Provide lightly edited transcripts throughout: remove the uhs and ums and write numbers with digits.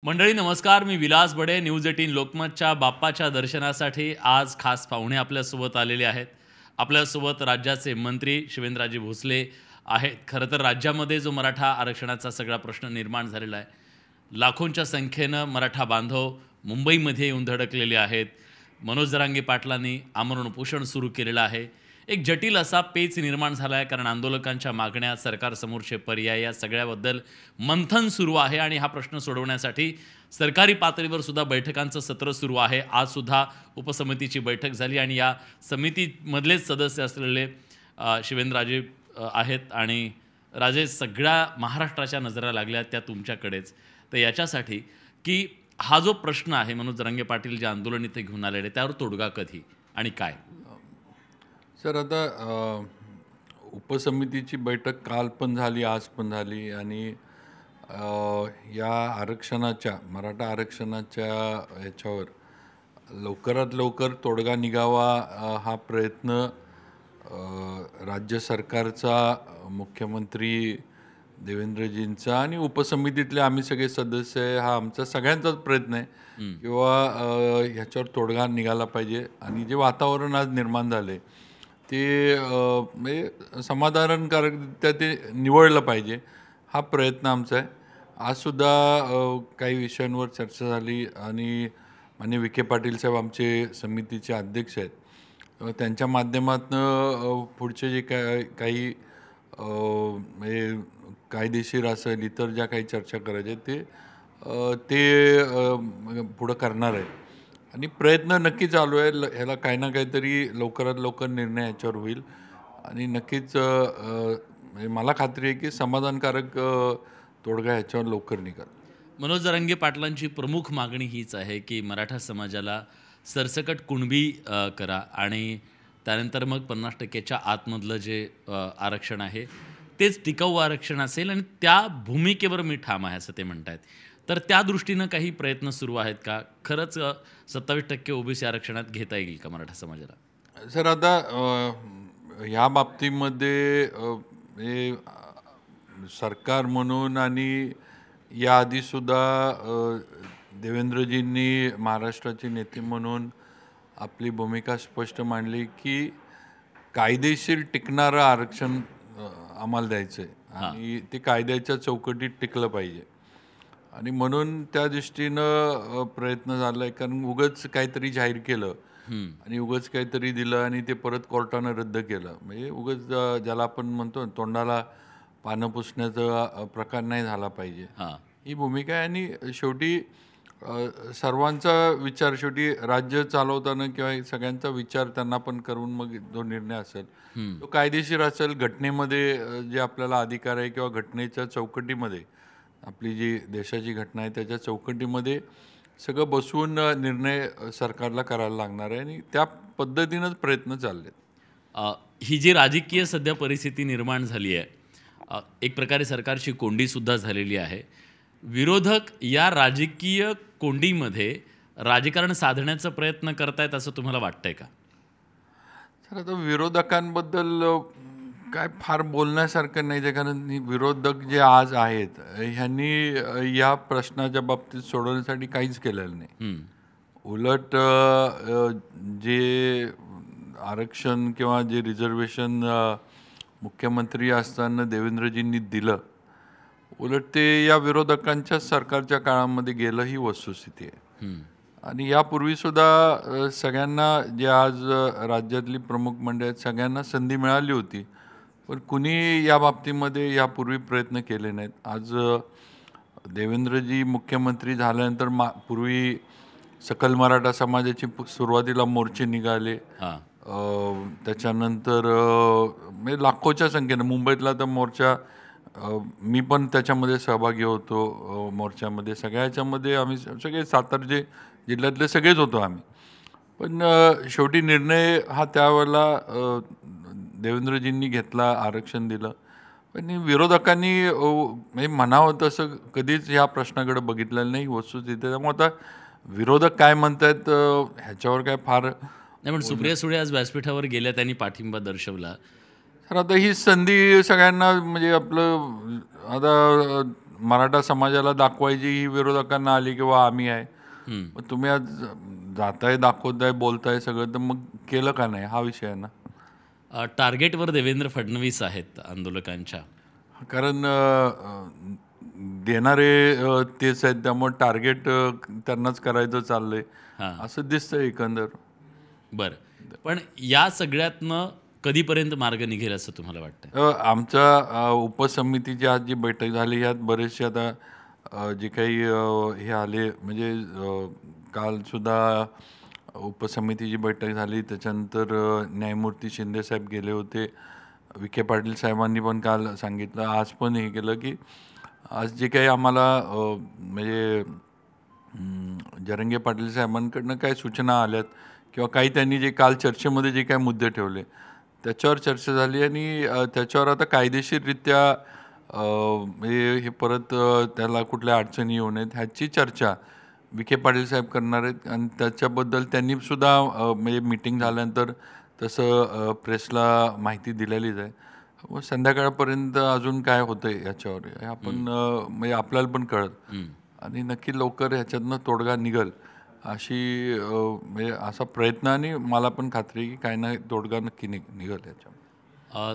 मंडळी नमस्कार. मी विलास बडे. न्यूज 18 लोकमतच्या बाप्पाच्या दर्शनासाठी आज खास पाहुणे आपल्यासोबत आलेले आहेत. आपल्यासोबत राज्याचे मंत्री शिवेंद्रराजे भोसले आहेत. खरं तर राज्यामध्ये जो मराठा आरक्षणाचा सगळा प्रश्न निर्माण झालेला आहे, लाखोंच्या संख्येनं मराठा बांधव मुंबईमध्ये येऊन धडकलेले आहेत. मनोज जरांगे पाटलांनी आमरण उपोषण सुरू केलेलं आहे. एक जटिल असा पेच निर्माण झाला आहे, कारण आंदोलकांच्या मागण्या, सरकारसमोरचे पर्याय या सगळ्याबद्दल मंथन सुरू आहे आणि हा प्रश्न सोडवण्यासाठी सरकारी पातळीवर सुद्धा बैठकांचं सत्र सुरू आहे. आज सुद्धा उपसमितीची बैठक झाली आणि या समितीमधलेच सदस्य असलेले शिवेंद्रराजे आहेत आणि राजे, सगळ्या महाराष्ट्राच्या नजरा लागल्या त्या तुमच्याकडेच. तर याच्यासाठी की हा जो प्रश्न आहे, मनोज जरांगे पाटील जे आंदोलन इथे घेऊन आलेले, त्यावर तोडगा कधी आणि काय? सर आता उपसमितीची बैठक काल पण झाली, आज पण झाली आणि या आरक्षणाच्या मराठा आरक्षणाच्या ह्याच्यावर लवकरात लवकर तोडगा निघावा हा प्रयत्न राज्य सरकारचा, मुख्यमंत्री देवेंद्रजींचा आणि उपसमितीतले आम्ही सगळे सदस्य आहे, हा आमचा सगळ्यांचाच प्रयत्न आहे किंवा ह्याच्यावर तोडगा निघाला पाहिजे. आणि जे वातावरण आज निर्माण झाले ते म्हणजे समाधानकारकरित्या ते निवळलं पाहिजे, हा प्रयत्न आमचा आहे. आजसुद्धा काही विषयांवर चर्चा झाली आणि माननीय विखे पाटील साहेब आमचे समितीचे अध्यक्ष आहेत, त्यांच्या माध्यमातून पुढचे जे काही म्हणजे कायदेशीर असेल, इतर ज्या काही चर्चा करायच्या ते पुढं करणार आहे आणि प्रयत्न नक्की चालू आहे. ह्याला काही ना काहीतरी लवकरात लवकर निर्णय याच्यावर होईल आणि नक्कीच म्हणजे मला खात्री आहे की समाधानकारक तोडगा ह्याच्यावर लवकर निघाल. मनोज जरांगे पाटलांची प्रमुख मागणी हीच आहे की मराठा समाजाला सरसकट कुणबी करा आणि त्यानंतर मग 50%च्या आतमधलं जे आरक्षण आहे तेच टिकाऊ आरक्षण असेल आणि त्या भूमिकेवर मी ठाम आहे असं ते म्हणत आहेत. तर त्या दृष्टीनं काही प्रयत्न सुरू आहेत का? खरंच 27% ओबीसी आरक्षणात घेता येईल का मराठा समाजाला? सर आता ह्या बाबतीमध्ये हे सरकार म्हणून आणि याआधीसुद्धा देवेंद्रजींनी महाराष्ट्राचे नेते म्हणून आपली भूमिका स्पष्ट मांडली की कायदेशीर प्रमाणे आरक्षण आम्हाला द्यायचं आहे आणि ते कायद्याच्या चौकटीत टिकलं पाहिजे. आणि म्हणून त्या दृष्टीनं प्रयत्न झाला आहे. कारण उगाच काहीतरी जाहीर केलं आणि उगाच काहीतरी दिलं आणि ते परत कोर्टानं रद्द केलं, म्हणजे उगाच ज्याला आपण म्हणतो तोंडाला पानं पुसण्याचा प्रकार नाही झाला पाहिजे, ही भूमिका आहे. आणि शेवटी सर्वांचा विचार, शेवटी राज्य चालवताना किंवा सगळ्यांचा विचार त्यांना पण करून मग जो निर्णय असेल तो कायदेशीर असेल, घटनेमध्ये जे आपल्याला अधिकार आहे किंवा घटनेच्या चौकटीमध्ये, आपली जी देशाची घटना आहे त्याच्या चौकटीमध्ये सगळं बसवून निर्णय सरकारला करायला लागणार आहे आणि त्या पद्धतीनंच प्रयत्न चालले. ही जी राजकीय सध्या परिस्थिती निर्माण झाली आहे, एक प्रकारे सरकारची कोंडीसुद्धा झालेली आहे. विरोधक या राजकीय कोंडीमध्ये राजकारण साधण्याचा प्रयत्न करतायत असं तुम्हाला वाटतंय का? तर आता विरोधकांबद्दल काय फार बोलण्यासारखं नाही आहे, कारण विरोधक जे आज आहेत ह्यांनी या प्रश्नाच्या बाबतीत सोडवण्यासाठी काहीच केलेलं नाही. उलट जे आरक्षण किंवा जे रिझर्वेशन मुख्यमंत्री असताना देवेंद्रजींनी दिलं, उलट ते या विरोधकांच्या सरकारच्या काळामध्ये गेलं, ही वस्तुस्थिती आहे. आणि यापूर्वीसुद्धा सगळ्यांना, जे आज राज्यातली प्रमुख मंडळी आहेत, सगळ्यांना संधी मिळाली होती, पण कुणी या बाबतीमध्ये यापूर्वी प्रयत्न केले नाहीत. आज देवेंद्रजी मुख्यमंत्री झाल्यानंतर पूर्वी सकल मराठा समाजाची सुरुवातीला मोर्चे निघाले, त्याच्यानंतर म्हणजे लाखोच्या संख्येनं मुंबईतला तर मोर्चा, मी पण त्याच्यामध्ये सहभागी होतो मोर्चामध्ये, सगळ्याच्यामध्ये आम्ही सगळे सातारा जिल्ह्यातले सगळेच होतो आम्ही. पण शेवटी निर्णय हा त्यावेळेला देवेंद्रजींनी घेतला, आरक्षण दिलं. पण विरोधकांनी म्हणजे म्हणावं तसं कधीच ह्या प्रश्नाकडे बघितलेलं नाही, वस्तुस्थिती. त्यामुळे आता विरोधक काय म्हणतात ह्याच्यावर काय फार नाही, पण सुप्रिया सुळे आज व्यासपीठावर गेल्या, त्यांनी पाठिंबा दर्शवला. तर आता ही संधी सगळ्यांना, म्हणजे आपलं आता मराठा समाजाला दाखवायची ही विरोधकांना आली किंवा आम्ही आहे. हम्म. मग तुम्ही आज जाताय, दाखवताय, बोलताय सगळं, तर मग केलं का नाही हा विषय आहे ना. टार्गेटवर देवेंद्र फडणवीस आहेत आंदोलकांच्या. कारण देणारे तेच आहेत, त्यामुळे टार्गेट त्यांनाच करायचं चाललंय हां. असं दिसतंय एकंदर. बरं, पण या सगळ्यातनं कधीपर्यंत मार्ग निघेल असं तुम्हाला वाटतं? आमच्या उपसमितीची आज जी बैठक झाली यात बरेचसे आता जे काही हे आले म्हणजे कालसुद्धा उपसमितीची बैठक झाली, त्याच्यानंतर न्यायमूर्ती शिंदेसाहेब गेले होते, विखे पाटील साहेबांनी पण काल सांगितलं, आज पण हे केलं की आज जे काही आम्हाला म्हणजे जरंगे पाटील साहेबांकडनं काय सूचना आल्यात किंवा काही त्यांनी जे काल चर्चेमध्ये जे काही मुद्दे ठेवले त्याच्यावर चर्चा झाली आणि त्याच्यावर आता कायदेशीररित्या म्हणजे हे परत त्याला कुठल्या अडचणी येऊ नयेत ह्याची चर्चा विखे पाटील साहेब करणार आहेत आणि त्याच्याबद्दल त्यांनी सुद्धा म्हणजे मीटिंग झाल्यानंतर तसं प्रेसला माहिती दिलेलीच आहे. मग संध्याकाळपर्यंत अजून काय होतंय याच्यावर हे आपण म्हणजे आपल्याला पण कळत आणि नक्की लवकर ह्याच्यातनं तोडगा निघल अशी म्हणजे असा प्रयत्न आणि मला पण खात्री आहे की काही ना तोडगा नक्की निघल याच्यावर.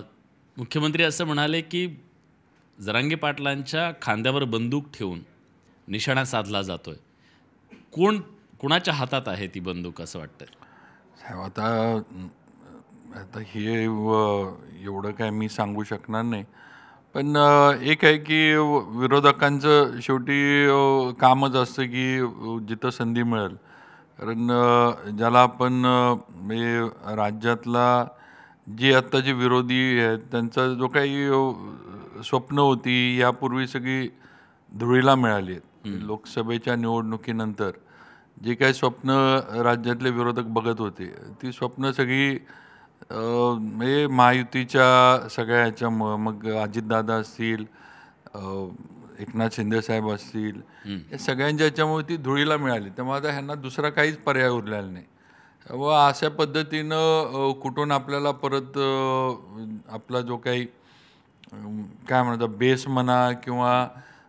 मुख्यमंत्री असं म्हणाले की जरांगे पाटलांच्या खांद्यावर बंदूक ठेवून निशाणा साधला जातोय. कोणाच्या हातात आहे ती बंदूक असं वाटतं? साहेब आता आता हे एवढं काय मी सांगू शकणार नाही, पण एक आहे की विरोधकांचं शेवटी कामच असतं की जिथं संधी मिळेल, कारण ज्याला आपण म्हणजे राज्यातला जे आत्ताचे विरोधी आहेत त्यांचा जो काही स्वप्न होती यापूर्वी सगळी धुळीला मिळाली आहेत. लोकसभेच्या निवडणुकीनंतर जे काही स्वप्न राज्यातले विरोधक बघत होते ती स्वप्न सगळी म्हणजे महायुतीच्या सगळ्या ह्याच्यामुळं मग अजितदादा असतील, एकनाथ शिंदेसाहेब असतील, या सगळ्यांच्या ह्याच्यामुळे ती धुळीला मिळाली. त्यामुळे आता ह्यांना दुसरा काहीच पर्याय उरलेला नाही व अशा पद्धतीनं कुठून आपल्याला परत आपला जो काही काय म्हणतात बेस म्हणा किंवा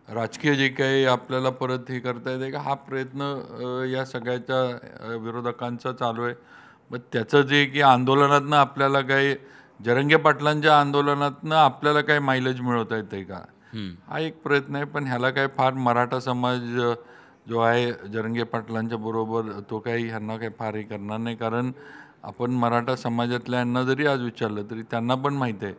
राजकीय जे काही आपल्याला परत हे करता येते का हा प्रयत्न या सगळ्याच्या विरोधकांचा चालू आहे. मग त्याचं जे की आंदोलनातनं आपल्याला काही जरंगे पाटलांच्या आंदोलनातनं आपल्याला काही मायलेज मिळवता येते का हा एक प्रयत्न आहे. पण ह्याला काय फार मराठा समाज जो आहे जरंगे पाटलांच्या बरोबर तो काही ह्यांना काही फार हे करणार नाही, कारण आपण मराठा समाजातल्यांना जरी आज विचारलं तरी त्यांना पण माहीत आहे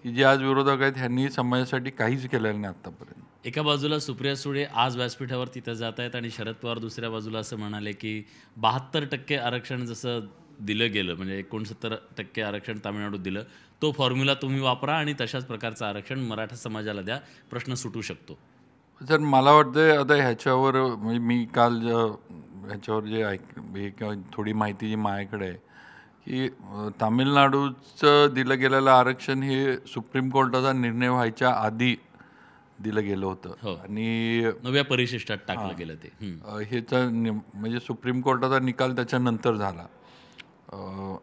की जे आज विरोधक आहेत ह्यांनी समाजासाठी काहीच केलेलं नाही आत्तापर्यंत. एका बाजूला सुप्रिया सुळे आज व्यासपीठावर तिथं जात आहेत आणि शरद पवार दुसऱ्या बाजूला असं म्हणाले की 72% आरक्षण जसं दिलं गेलं म्हणजे 69% आरक्षण तामिळनाडूत दिलं, तो फॉर्म्युला तुम्ही वापरा आणि तशाच प्रकारचं आरक्षण मराठा समाजाला द्या, प्रश्न सुटू शकतो. सर मला वाटतं आता ह्याच्यावर म्हणजे मी काल ह्याच्यावर जे किंवा थोडी माहिती जी माझ्याकडे आहे की तामिळनाडूचं दिलं गेलेलं आरक्षण हे सुप्रीम कोर्टाचा निर्णय व्हायच्या आधी दिलं गेलं होतं आणि 9व्या परिशिष्टात टाकलं गेलं ते. ह्याचा म्हणजे सुप्रीम कोर्टाचा निकाल त्याच्यानंतर झाला.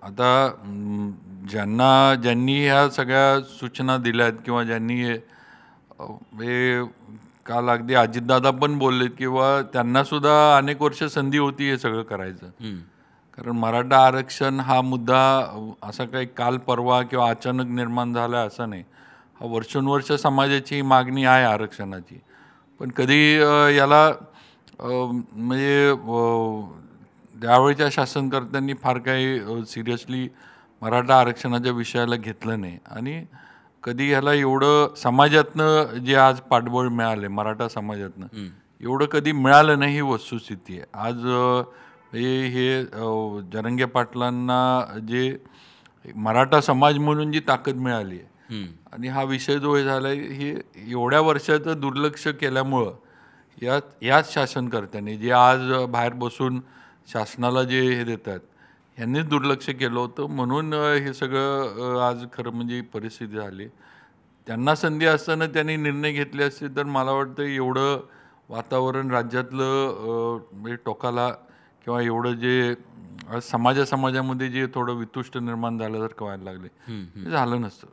आता ज्यांनी ह्या सगळ्या सूचना दिल्यात किंवा ज्यांनी हे काल अगदी अजितदादा पण बोललेत किंवा त्यांनासुद्धा अनेक वर्ष संधी होती हे सगळं करायचं, कारण मराठा आरक्षण हा मुद्दा असा काही काल परवा किंवा अचानक निर्माण झाला असा नाही, हा वर्षानुवर्ष समाजाची मागणी आहे आरक्षणाची. पण कधी याला म्हणजे त्यावेळेच्या शासनकर्त्यांनी फार काही सिरियसली मराठा आरक्षणाच्या विषयाला घेतलं नाही आणि कधी ह्याला एवढं समाजातनं जे आज पाठबळ मिळाले मराठा समाजातनं एवढं कधी मिळालं नाही ही वस्तुस्थिती आहे. आज हे जरंगे पाटलांना जे मराठा समाज म्हणून जी ताकद मिळाली आहे आणि हा विषय जो हे झाला आहे हे एवढ्या वर्षाचं दुर्लक्ष केल्यामुळं याच शासनकर्त्यांनी जे आज बाहेर बसून शासनाला जे हे देतात ह्यांनीच दुर्लक्ष केलं होतं, म्हणून हे सगळं आज खरं म्हणजे परिस्थिती झाली. त्यांना संधी असताना त्यांनी निर्णय घेतले असते तर मला वाटतं एवढं वातावरण राज्यातलं म्हणजे टोकाला किंवा एवढं जे समाजामध्ये जे थोडं वितुष्ट निर्माण झाल्यासारखं व्हायला लागले ते झालं नसतं.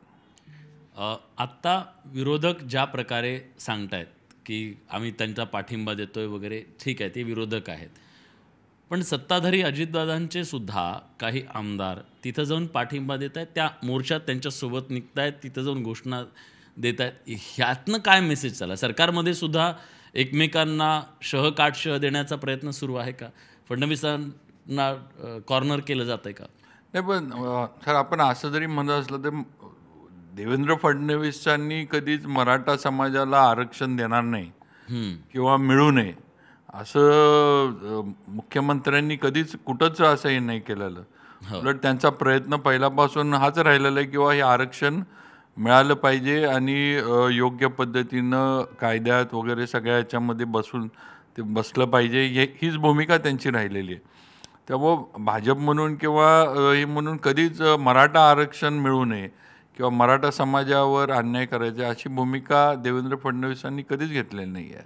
आत्ता विरोधक ज्या प्रकारे सांगतायत की आम्ही त्यांचा पाठिंबा देतोय वगैरे, ठीक आहे, ते विरोधक आहेत. पण सत्ताधारी अजितदादांचे सुद्धा काही आमदार तिथं जाऊन पाठिंबा देत आहेत, त्या मोर्चात त्यांच्यासोबत निघत आहेत, तिथं जाऊन घोषणा देत आहेत. ह्यातनं काय मेसेज चालला? सरकारमध्ये सुद्धा एकमेकांना शह देण्याचा प्रयत्न सुरू आहे का? फडणवीसांना कॉर्नर केलं जात आहे का? नाही, पण सर, आपण असं जरी म्हणत असलं तर देवेंद्र फडणवीसांनी कधीच मराठा समाजाला आरक्षण देणार नाही किंवा मिळू नये असं मुख्यमंत्र्यांनी कधीच कुठंच असंही नाही केलेलं. उलट त्यांचा प्रयत्न पहिल्यापासून हाच राहिलेला आहे किंवा हे आरक्षण मिळालं पाहिजे आणि योग्य पद्धतीनं कायद्यात वगैरे सगळ्या याच्यामध्ये बसून ते बसलं पाहिजे, हीच भूमिका त्यांची राहिलेली आहे. त्यामुळं भाजप म्हणून किंवा हे म्हणून कधीच मराठा आरक्षण मिळू नये किंवा मराठा समाजावर अन्याय करायचा अशी भूमिका देवेंद्र फडणवीसांनी कधीच घेतलेली नाही आहे.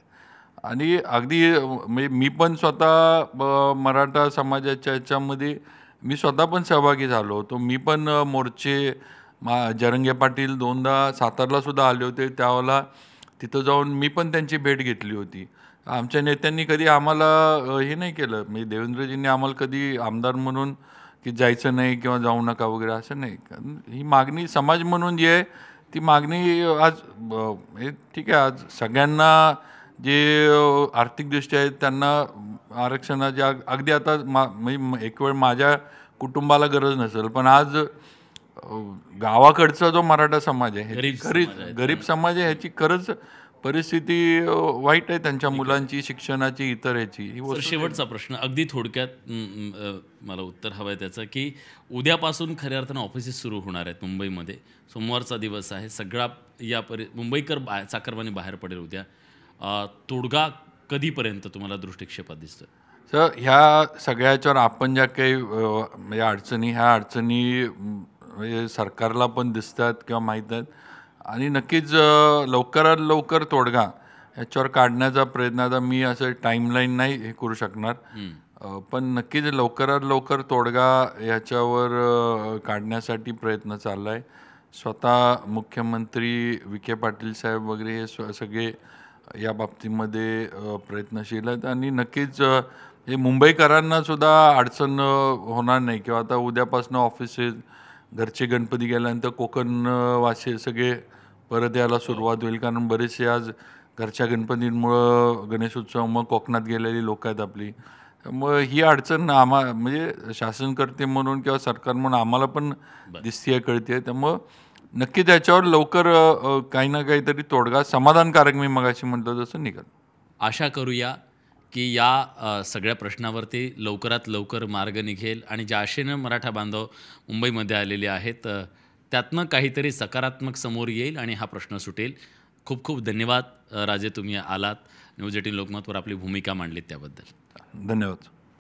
आणि अगदी म्हणजे मी पण स्वतः मराठा समाजाच्या ह्याच्यामध्ये मी स्वतः पण सहभागी झालो होतो. मी पण मोर्चे जरंगे पाटील दोनदा सातारला सुद्धा आले होते, त्यावेळेला तिथं जाऊन मी पण त्यांची भेट घेतली होती. आमच्या नेत्यांनी कधी आम्हाला हे नाही केलं, म्हणजे देवेंद्रजींनी आम्हाला कधी आमदार म्हणून की जायचं नाही किंवा जाऊ नका वगैरे असं नाही. कारण ही मागणी समाज म्हणून जी आहे ती मागणी आज हे ठीक आहे, आज सगळ्यांना जे आर्थिकदृष्ट्या आहेत त्यांना आरक्षणाची अगदी आता म्हणजे एक वेळ माझ्या कुटुंबाला गरज नसेल, पण आज गावाकडचा जो मराठा समाज आहे गरीब समाज आहे, ह्याची खरंच परिस्थिती वाईट आहे, त्यांच्या मुलांची शिक्षणाची इतर ह्याची. शेवटचा प्रश्न अगदी थोडक्यात मला उत्तर हवं आहे त्याचं, की उद्यापासून खऱ्या अर्थानं ऑफिसेस सुरू होणार आहेत मुंबईमध्ये. सोमवारचा दिवस आहे, सगळा मुंबईकर चाकरमानी बाहेर पडेल उद्या. तोडगा कधीपर्यंत तुम्हाला दृष्टिक्षेपात दिसतं? सर, ह्या सगळ्याच्यावर आपण ज्या काही म्हणजे ह्या अडचणी म्हणजे सरकारला पण दिसतात किंवा माहीत आहेत आणि नक्कीच लवकरात लवकर तोडगा ह्याच्यावर काढण्याचा प्रयत्न, आता मी असं टाईमलाईन नाही हे करू शकणार, पण नक्कीच लवकरात लवकर तोडगा ह्याच्यावर काढण्यासाठी प्रयत्न चालला आहे. स्वतः मुख्यमंत्री विखे पाटील साहेब वगैरे हे सगळे या बाबतीमध्ये प्रयत्नशील आहेत आणि नक्कीच हे मुंबईकरांना सुद्धा अडचण होणार नाही किंवा आता उद्यापासून ऑफिसेस, घरचे गणपती गेल्यानंतर कोकणवासी सगळे परत यायला सुरुवात होईल, कारण बरेचसे आज घरच्या गणपतींमुळं गणेशोत्सवामुळं कोकणात गेलेली लोक आहेत आपली. त्यामुळे ही अडचण म्हणजे शासनकर्ते म्हणून किंवा सरकार म्हणून आम्हाला पण दिसते, कळते. त्यामुळं नक्की त्याच्यावर लवकर काही ना काहीतरी तोडगा समाधानकारक, मी मगाशी म्हटलं तसं, निघेल. आशा करूया की या सगळ्या प्रश्नावरती लवकरात लवकर मार्ग निघेल आणि ज्या आशेनं मराठा बांधव मुंबईमध्ये आलेले आहेत त्यातनं काहीतरी सकारात्मक समोर येईल आणि हा प्रश्न सुटेल. खूप खूप धन्यवाद राजे, तुम्ही आलात, न्यूज 18 लोकमतवर आपली भूमिका मांडलीत त्याबद्दल. धन्यवाद.